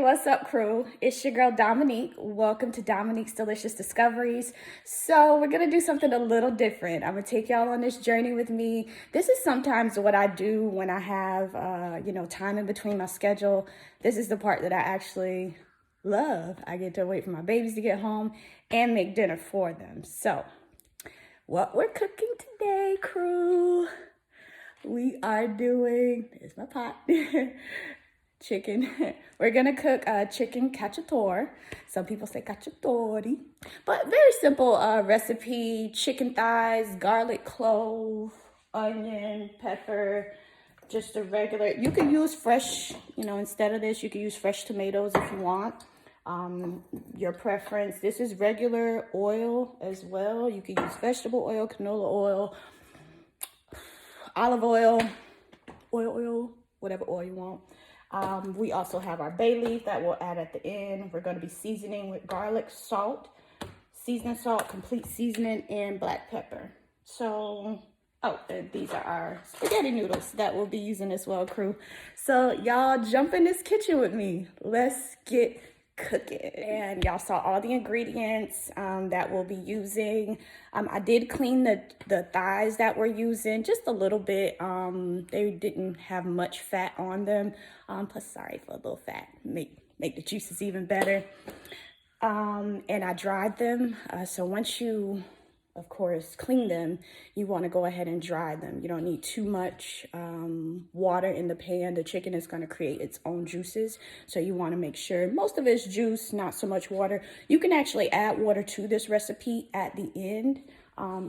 what's up, crew? It's your girl Dominique. Welcome to Dominique's Delicious Discoveries. So we're gonna do something a little different. I'm gonna take y'all on this journey with me. This is sometimes what I do when I have, time in between my schedule. This is the part that I actually love. I get to wait for my babies to get home and make dinner for them. So what we're cooking today, crew, we are doing, there's my pot, chicken. We're gonna cook chicken cacciatore. Some people say cacciatori, but very simple recipe. Chicken thighs, garlic clove, onion, pepper, just a regular. You can use fresh, instead of this, you can use fresh tomatoes if you want. Your preference. This is regular oil as well. You can use vegetable oil, canola oil, olive oil, whatever oil you want. We also have our bay leaf that we'll add at the end. We're going to be seasoning with garlic, salt, seasoning salt, complete seasoning, and black pepper. So, and these are our spaghetti noodles that we'll be using as well, crew. So y'all jump in this kitchen with me. Let's get cooking. And y'all saw all the ingredients that we'll be using. I did clean the thighs that we're using just a little bit. They didn't have much fat on them. Plus, sorry for a little fat. Make the juices even better. And I dried them. So once you, of course, clean them, you want to go ahead and dry them. You don't need too much water in the pan. The chicken is going to create its own juices. So you want to make sure most of it's juice, not so much water. You can actually add water to this recipe at the end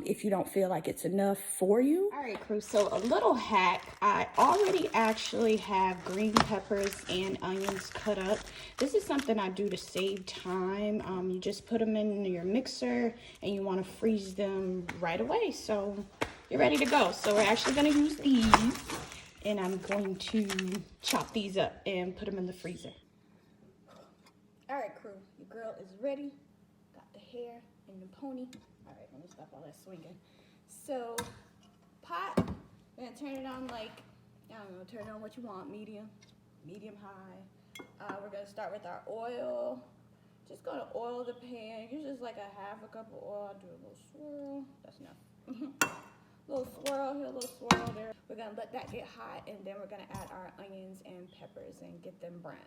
if you don't feel like it's enough for you. All right, crew, so a little hack. I already actually have green peppers and onions cut up. This is something I do to save time. You just put them in your mixer and you want to freeze them right away. So you're ready to go. So we're actually going to use these, and I'm going to chop these up and put them in the freezer. All right, crew, your girl is ready. Got the hair and the pony. All right, let me stop all that swinging. So, pot, we're gonna turn it on like, I don't know, turn it on what you want, medium high. We're gonna start with our oil. Just gonna oil the pan. Use just like a half a cup of oil. I'll do a little swirl. That's enough. Little swirl here, little swirl there. We're gonna let that get hot, and then we're gonna add our onions and peppers and get them browned.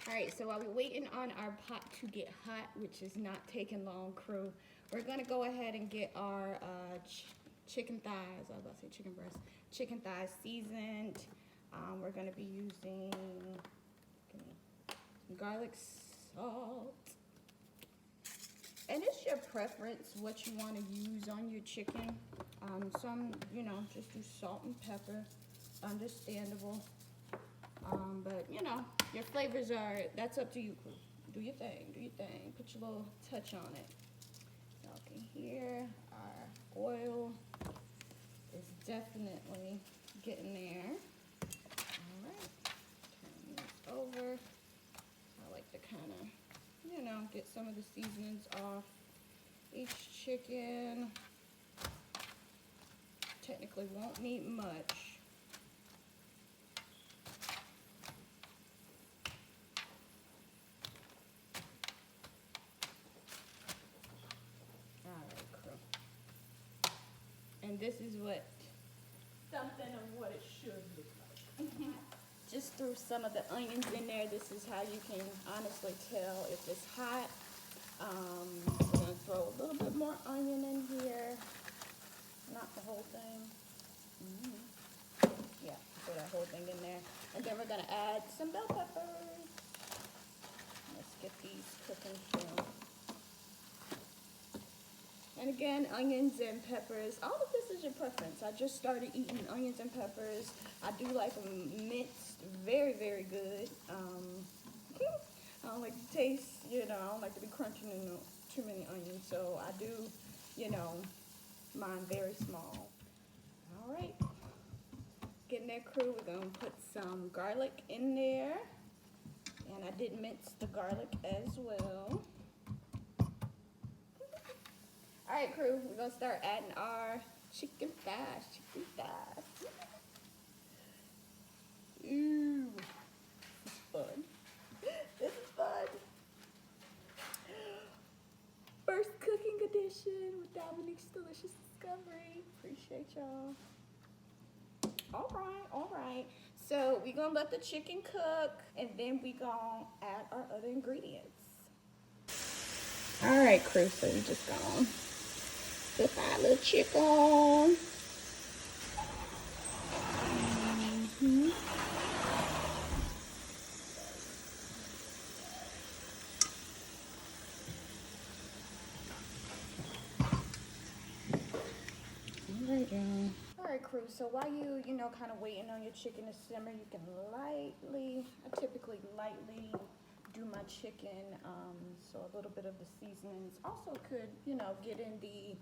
All right, so while we're waiting on our pot to get hot, which is not taking long, crew, we're gonna go ahead and get our chicken thighs, I was about to say chicken breast, chicken thighs seasoned. We're gonna be using garlic salt. And it's your preference what you wanna use on your chicken. Some, just do salt and pepper, understandable. But your flavors are, that's up to you, crew. Do your thing, put your little touch on it. Y'all can hear our oil is definitely getting there. All right, turn this over. I like to kind of, get some of the seasonings off each chicken. Technically won't need much. And this is something of what it should look like. Just threw some of the onions in there. This is how you can honestly tell if it's hot. We're gonna throw a little bit more onion in here. Not the whole thing. Yeah, throw that whole thing in there. And then we're gonna add some bell peppers. Let's get these cooking soon. And again, onions and peppers, all of this is your preference. I just started eating onions and peppers. I do like them minced, very, very good. I don't like the taste, I don't like to be crunching in too many onions. So I do, mine very small. All right, getting there, crew. We're gonna put some garlic in there. And I did mince the garlic as well. All right, crew, we're gonna start adding our chicken thighs. Ooh. Appreciate y'all. All right. So we're gonna let the chicken cook, and then we gonna add our other ingredients. All right, crew. So we just gonna put our little chicken. All right, crew. So while you know, kind of waiting on your chicken to simmer, you can lightly, I typically lightly do my chicken, so a little bit of the seasonings also could, you know, get in the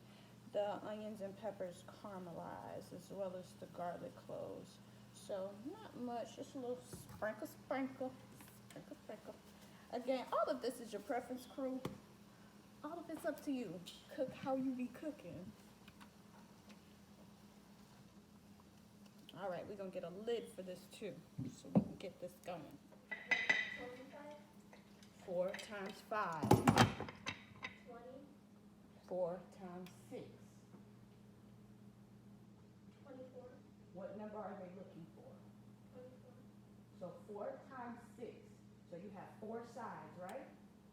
onions and peppers caramelized, as well as the garlic cloves. So not much, just a little sprinkle. Again, all of this is your preference, crew. All of it's up to you. Cook how you be cooking. All right, we're gonna get a lid for this too, so we can get this going. 4 times 5. 20. 4 times 6. 24. What number are they looking for? 24. So 4 times 6. So you have 4 sides, right?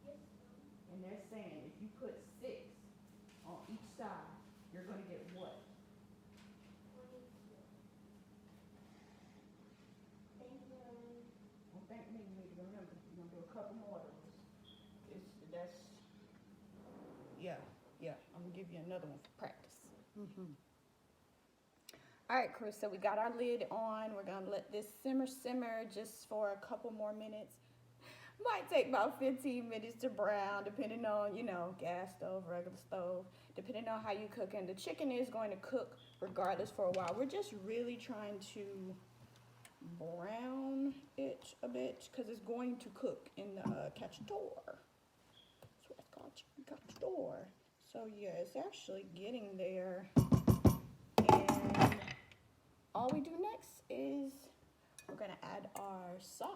Yes. And they're saying if you put 6 on each side, you're going to get what? 24. Thank you. Don't thank me. You need to remember. You're going to do a couple more of those. Yeah. I'm going to give you another one for practice. All right, crew, so we got our lid on. We're gonna let this simmer just for a couple more minutes. Might take about 15 minutes to brown, depending on, you know, gas stove, regular stove, depending on how you cook. And the chicken is going to cook regardless for a while. We're just really trying to brown it a bit because it's going to cook in the cacciatore. That's what it's called, chicken cacciatore. So yeah, it's actually getting there. And all we do next is we're gonna add our sauce.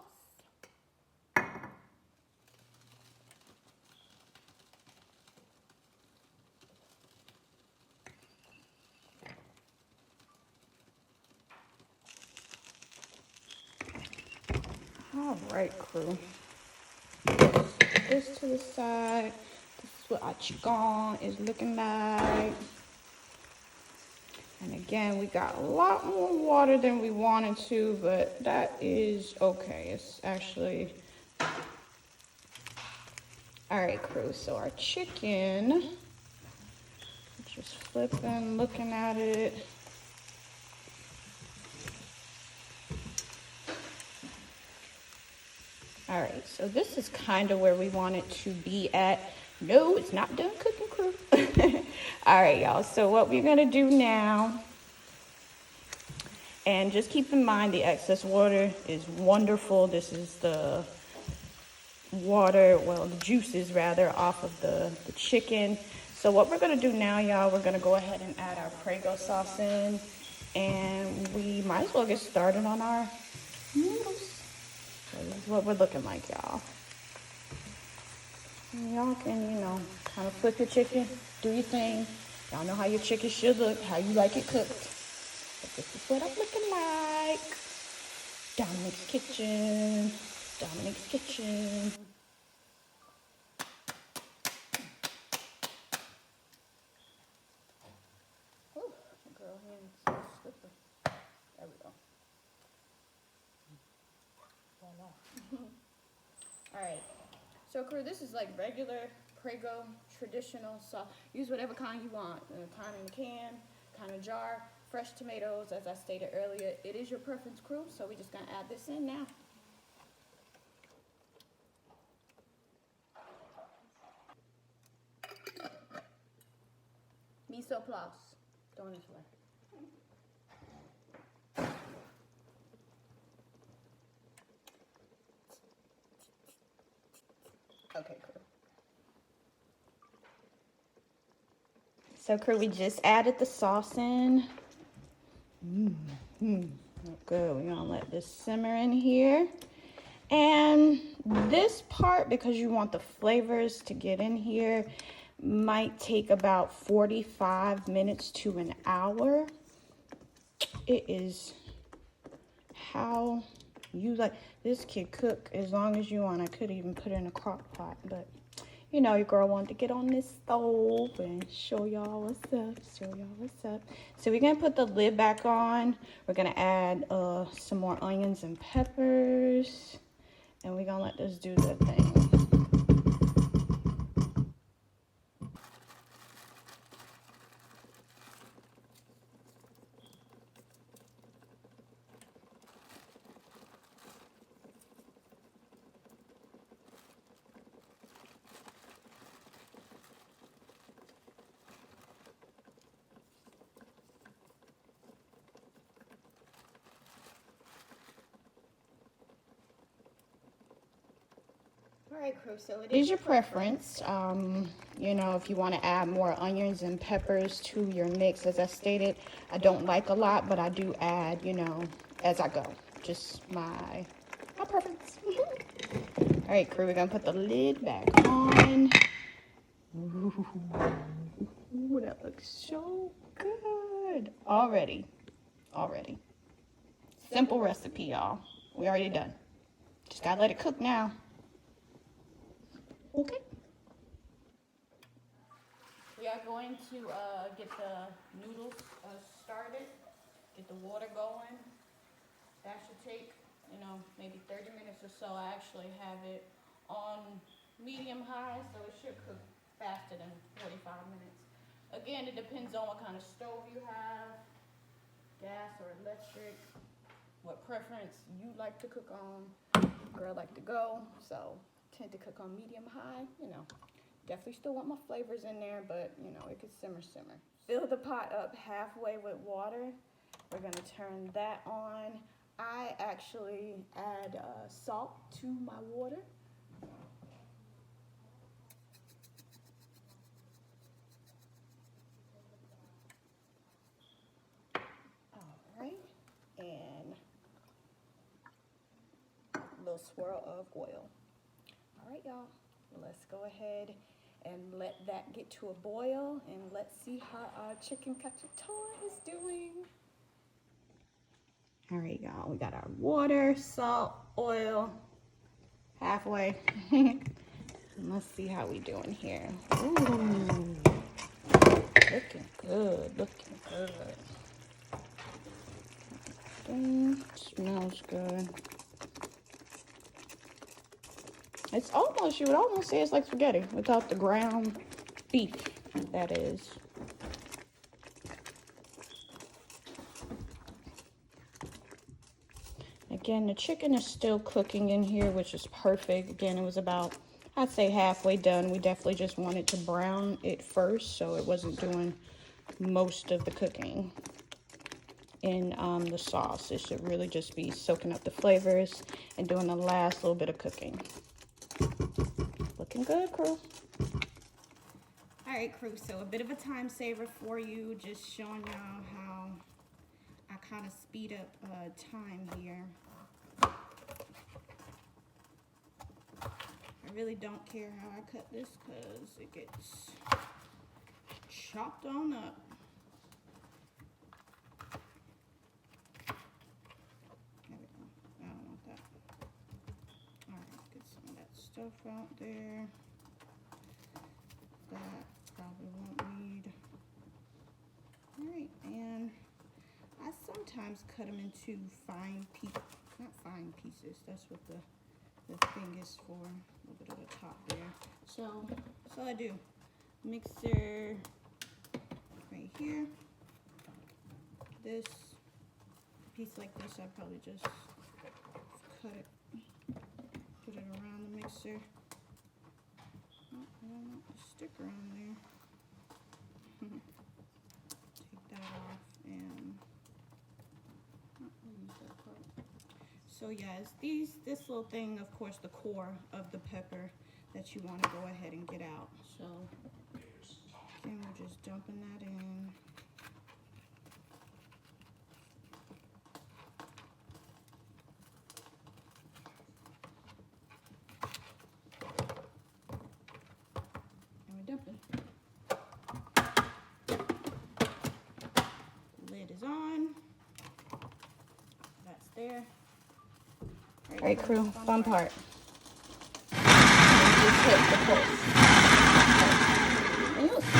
All right, crew. This to the side. This is what our chicken is looking like. And again, we got a lot more water than we wanted to, but that is okay. It's actually... All right, crew, so our chicken, just flipping, looking at it. All right, so this is kind of where we want it to be at. No, it's not done cooking, crew. All right, y'all, so what we're gonna do now, and just keep in mind the excess water is wonderful. This is the water, well, the juices rather, off of the chicken. So what we're gonna do now, y'all, we're gonna go ahead and add our Prego sauce in, and we might as well get started on our noodles. So this is what we're looking like, y'all. Y'all can, you know, kind of flip your chicken, do your thing. Y'all know how your chicken should look, how you like it cooked. But this is what I'm looking like. Dominique's kitchen. Dominique's kitchen. Ooh, the girl hand's so slippery. There we go. Voila. All right. So, crew, this is like regular Prego traditional sauce. Use whatever kind you want. Kind in a can, kind of jar. Fresh tomatoes, as I stated earlier. It is your preference, crew. So we're just gonna add this in now. Mise en place. Going this way. Okay, crew. So, crew, we just added the sauce in. Good. We're gonna let this simmer in here. And this part, because you want the flavors to get in here, might take about 45 minutes to an hour. It is how you like. This can cook as long as you want. I could even put it in a crock pot, but you know, your girl wanted to get on this stove and show y'all what's up. So we're gonna put the lid back on. We're gonna add some more onions and peppers, and we're gonna let this do the thing. All right, crew, so it is your preference. You know, if you want to add more onions and peppers to your mix, as I stated, I don't like a lot, but I do add, you know, as I go. Just my preference. All right, crew, we're going to put the lid back on. Ooh, that looks so good. Already. Simple recipe, y'all. We already done. Just got to let it cook now. Okay. We are going to get the noodles started, get the water going. That should take, you know, maybe 30 minutes or so. I actually have it on medium high, so it should cook faster than 45 minutes. Again, it depends on what kind of stove you have, gas or electric, what preference you like to cook on. Girl like to go, so tend to cook on medium high, you know. Definitely still want my flavors in there, but you know, it could simmer. Fill the pot up halfway with water. We're gonna turn that on. I actually add salt to my water. All right, and a little swirl of oil. All right, y'all, let's go ahead and let that get to a boil, and let's see how our chicken cacciatore is doing. All right, y'all, we got our water, salt, oil, halfway. Let's see how we doing here. Ooh, looking good. Smells good. It's almost, you would almost say it's like spaghetti without the ground beef, that is. Again, the chicken is still cooking in here, which is perfect. Again, it was about, I'd say halfway done. We definitely just wanted to brown it first, so it wasn't doing most of the cooking in the sauce. It should really just be soaking up the flavors and doing the last little bit of cooking. Looking good, crew. All right, crew, so a bit of a time saver for you, just showing y'all how I kind of speed up time here. I really don't care how I cut this because it gets chopped on up. There we go. I don't want that. All right, get some of that stuff out there. That probably won't need. All right, and I sometimes cut them into fine pieces, not fine pieces, that's what the thing is for, a little bit of the top there. So that's all I do. Mixer right here. This piece like this, I probably just cut it, put it around the mixer. Oh, I don't want the sticker on there. Take that off and use that part. So yeah, it's this little thing, of course, the core of the pepper that you want to go ahead and get out. So again, we're just dumping that in. And we're dumping. Lid is on. there. All right, crew, fun part. Just hit the pulse. And you'll see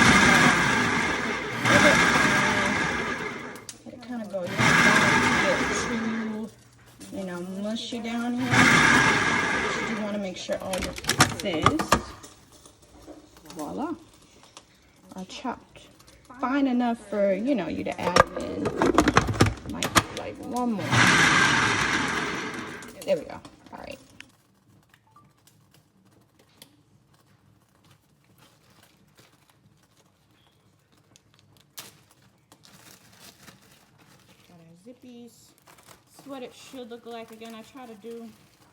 let it kind of go. You don't want it to get too, you know, mushy down here. You do want to make sure all your pieces, voila, are chopped fine enough for, you know, you to add in like one more. There we go. All right. Got our zippies. This is what it should look like. Again, I try to do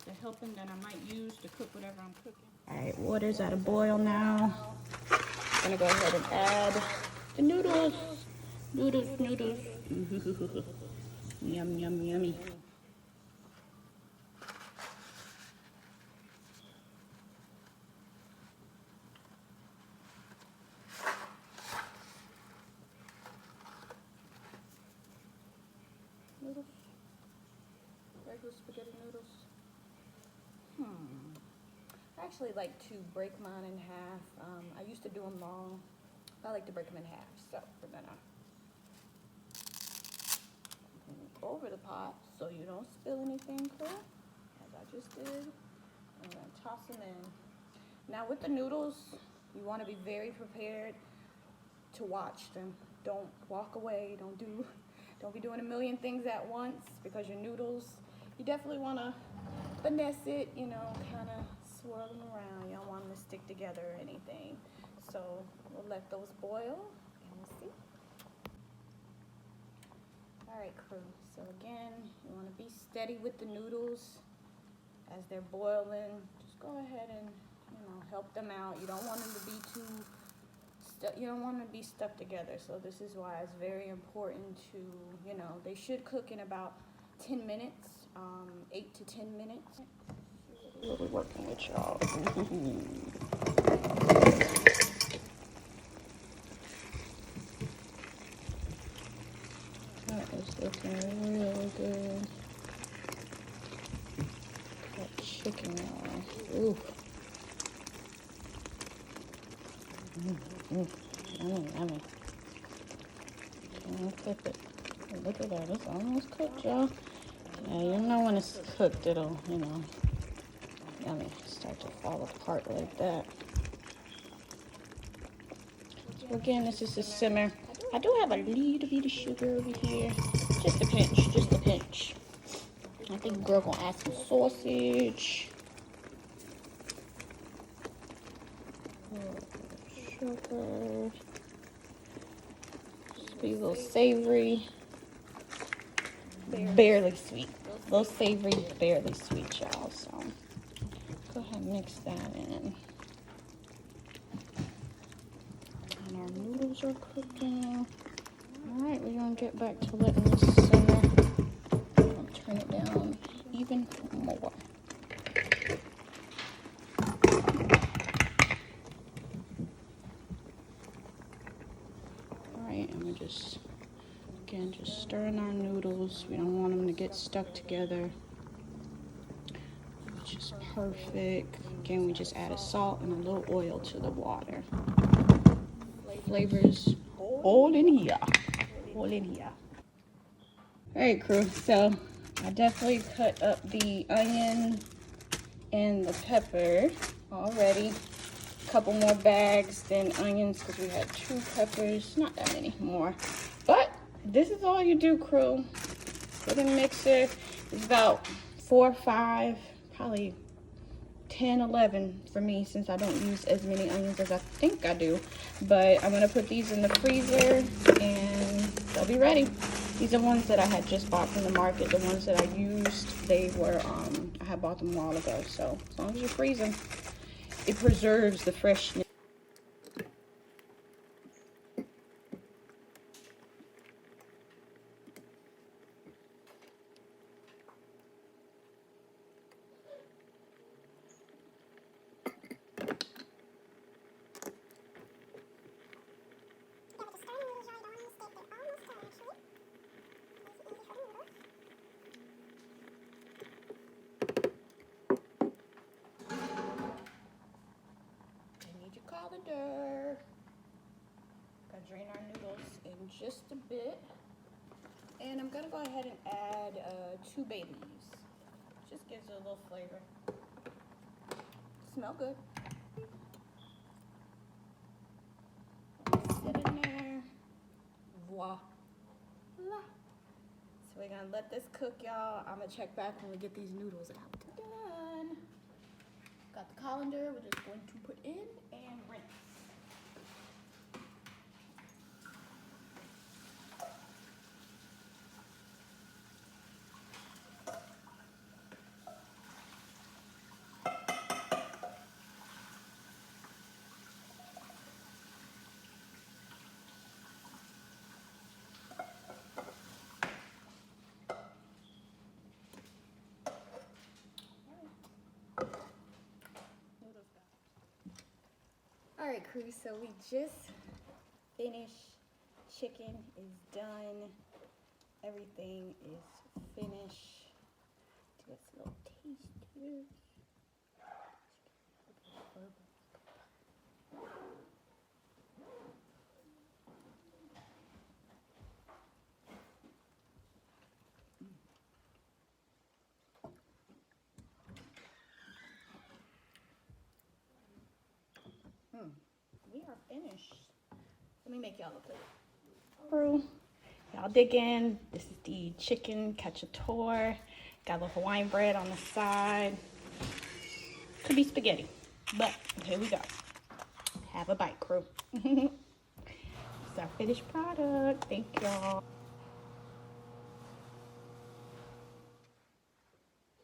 the helping that I might use to cook whatever I'm cooking. All right, water's at a boil now. I'm gonna go ahead and add the noodles. Noodles. Yum, yummy. Noodles. Regular spaghetti noodles. I actually like to break mine in half. I used to do them long. I like to break them in half. So we're gonna over the pot so you don't spill anything, cool, as I just did. I'm gonna toss them in. Now with the noodles, you want to be very prepared to watch them. Don't walk away. Don't be doing a million things at once, because your noodles, you definitely want to finesse it, you know, kind of swirl them around. You don't want them to stick together or anything. So we'll let those boil and we'll see. All right, crew. So again, you want to be steady with the noodles as they're boiling. Just go ahead and, you know, help them out. You don't want them to be stuck together. So this is why it's very important to, you know, they should cook in about 10 minutes, 8 to 10 minutes. We'll be working with y'all. That is looking real good. That chicken, y'all. Ooh. Yummy. Can't flip it. Look at that. It's almost cooked, y'all. Yeah, you know when it's cooked, it'll, you know, yummy. Start to fall apart like that. So again, this is a simmer. I do have a little bit of sugar over here. Just a pinch. I think girl gonna add some sausage. Sugar. Just be a little savory. Barely sweet. A little savory, barely sweet, y'all. So go ahead and mix that in. And our noodles are cooking. Alright, we're gonna get back to letting this simmer. I'll turn it down even more. Alright, and we're just stirring our noodles. We don't want them to get stuck together, which is perfect. Again, we just added salt and a little oil to the water. Flavors all in here. Alright, crew, so I definitely cut up the onion and the pepper already. A couple more bags than onions because we had 2 peppers, not that many more. But this is all you do, crew. Put in the mixer. It's about 4 or 5, probably 10, 11 for me, since I don't use as many onions as I think I do. But I'm gonna put these in the freezer and they'll be ready. These are ones that I had just bought from the market. The ones that I used, they were, I had bought them a while ago. So as long as you freeze them, it preserves the freshness. just a bit. And I'm gonna go ahead and add 2 bay leaves. Just gives it a little flavor. Smell good. Sit in there. Voila. So we're gonna let this cook, y'all. I'm gonna check back when we get these noodles out. Done. Got the colander. We're just going to put in and rinse. All right, crew, so we just finished. Chicken is done. Everything is finished. Do this little taste here. We are finished. Let me make y'all a plate. Y'all dig in. This is the chicken cacciatore. Got a little Hawaiian bread on the side. Could be spaghetti, but here we go. Have a bite, crew. It's our finished product. Thank y'all.